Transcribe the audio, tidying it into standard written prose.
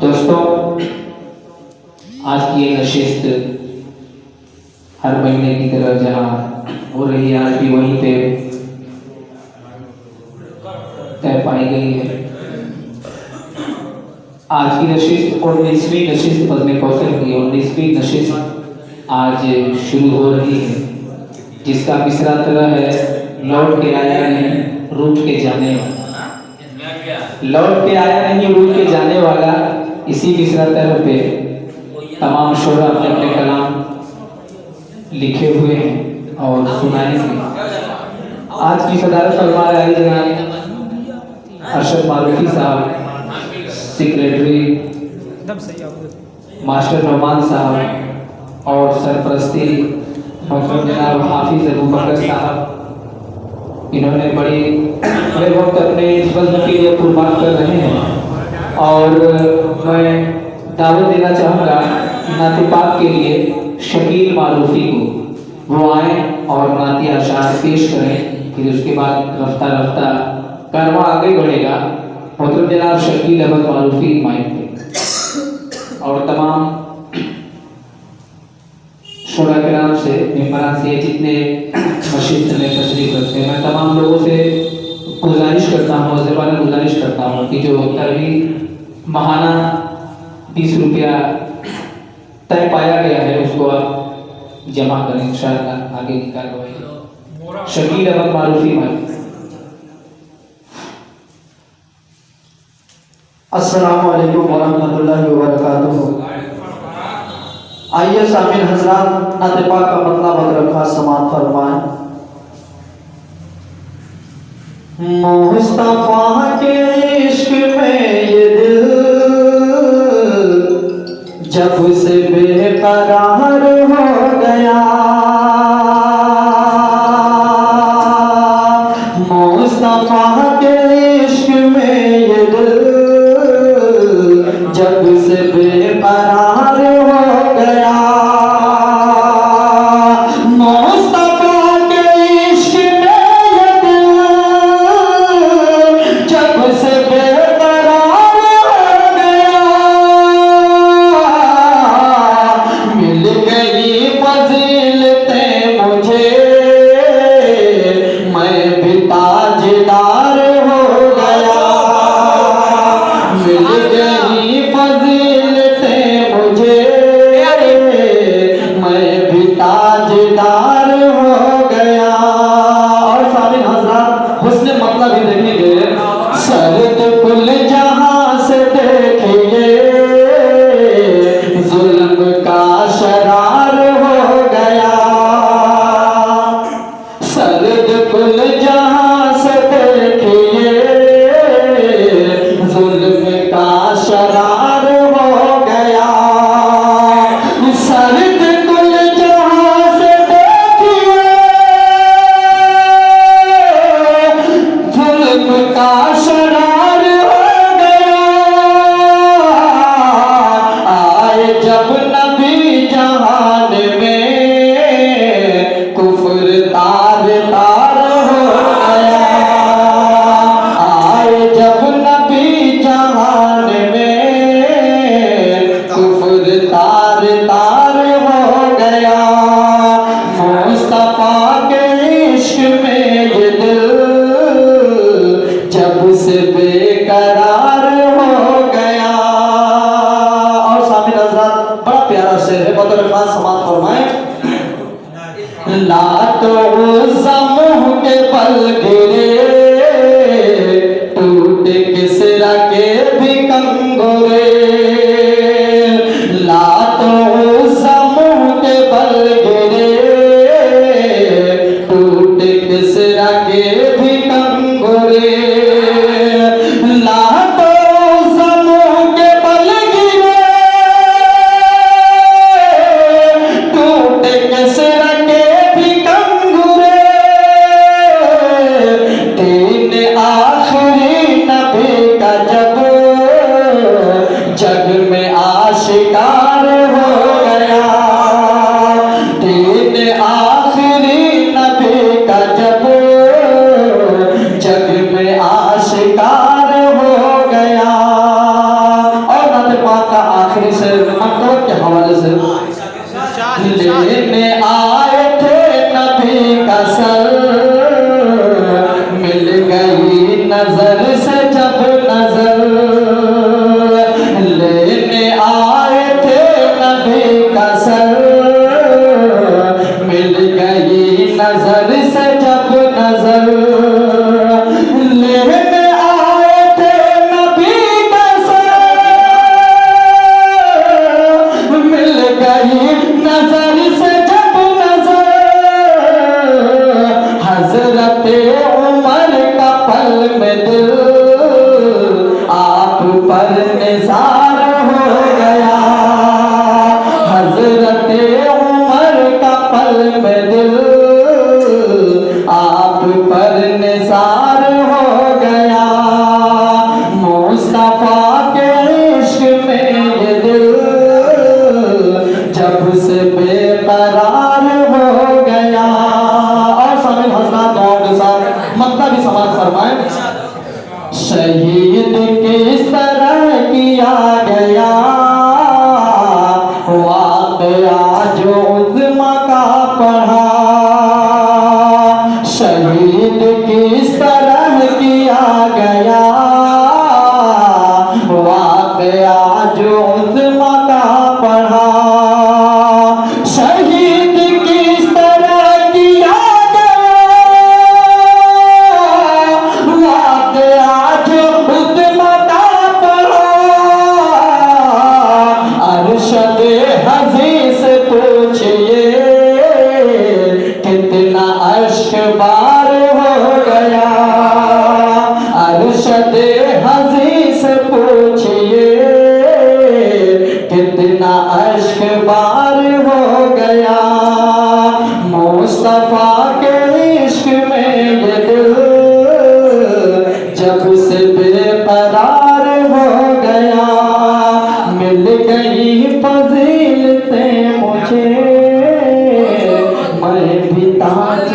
दोस्तों, आज की ये नशिस्त हर महीने की तरह जहाँ हो रही है, आज भी वहीं पे तय पाई गई है। आज की नशिस्त 19वीं नशिस्त पद्मे कौशल की 19वीं नशिस्त आज शुरू हो रही है, जिसका मिसरा तरह है लौट के आया नहीं रूठ के जाने वाला। लौट के आया नहीं रूठ के जाने वाला, इसी मिसरा तरह पे तमाम शोरा अपने अपने कलाम लिखे हुए हैं और सुनाएंगे। आज की सदारत फरमा रहे हैं जनाब अरशद मारूफी साहब, सेक्रेटरी मास्टर नौमान साहब और सरपरस्ती मौजूद जनाब हाफिज अबू बकर साहब। इन्होंने बड़े वक्त अपने इस वज़्न के लिए कुर्बान कर रहे हैं और मैं दावत देना चाहूँगा नाते पाक के लिए शकील मारूफी को, वो आए और नाती अशार पेश करें, फिर उसके बाद रफ्ता रफ्ता कारवां आगे बढ़ेगा। मोहतरम जनाब शकील अहमद मारूफी माइक पे और तमाम शोरा के नाम से मेम्बरान से जितने मशीद में तशरीफ रखते हैं, मैं तमाम लोगों से गुजारिश करता हूँ, ज़बान गुजारिश करता हूँ कि जो तरवीह महाना 20 रुपया तय पाया गया है उसको आप जमा करें इंशाअल्लाह। आगे की कार्रवाई शकील अहमद मारूफी माइक। अस्सलामु अलैकुम वरहमतुल्लाहि वबरकातुहू। आइए सामिन हजरात, नाते पाक का मतलब अगर खास समात फरमाएं। मुस्तफा के इश्क में ये दिल जब से बेकरार हो गया, मुस्तफा के इश्क में ये दिल जब से बेकरार हो गया, मुस्तफा के इश्क में ये दिल जब जब नजर लेने आए थे नबी का सर, मिल गई नजर से जब नजर लेने आए थे नबी का सर, मिल गई नजर से जब नजर हजरत उमर का पल में दिल आप पर निसार हो गया। हजरत उमर का पल में दिल आप पर निसार हो गया। मुस्तफा के इश्क में ये दिल जब से बेकरार हो गया। और शामिल हजरात दुआओं के साथ मक्ता भी समाज फरमाए। शहीद किस तरह किया गया वाक़या जो उज़्मा का पढ़ा, शहीद किस तरह किया गया वाक़या जो उज़्मा का पढ़ा, शहीद किस तरह किया गया वाक़या जो उज़्मा का पढ़ा। अरशद हज़ी से पूछिए कितना अश्क बार हो गया। अरशद हज़ी से पूछिए कितना अश्क बार हो गया। मुस्तफा के इश्क में ये दिल जब से बेकरार हो गया। मिल गई फजीलतें मुझे मैं भी ताज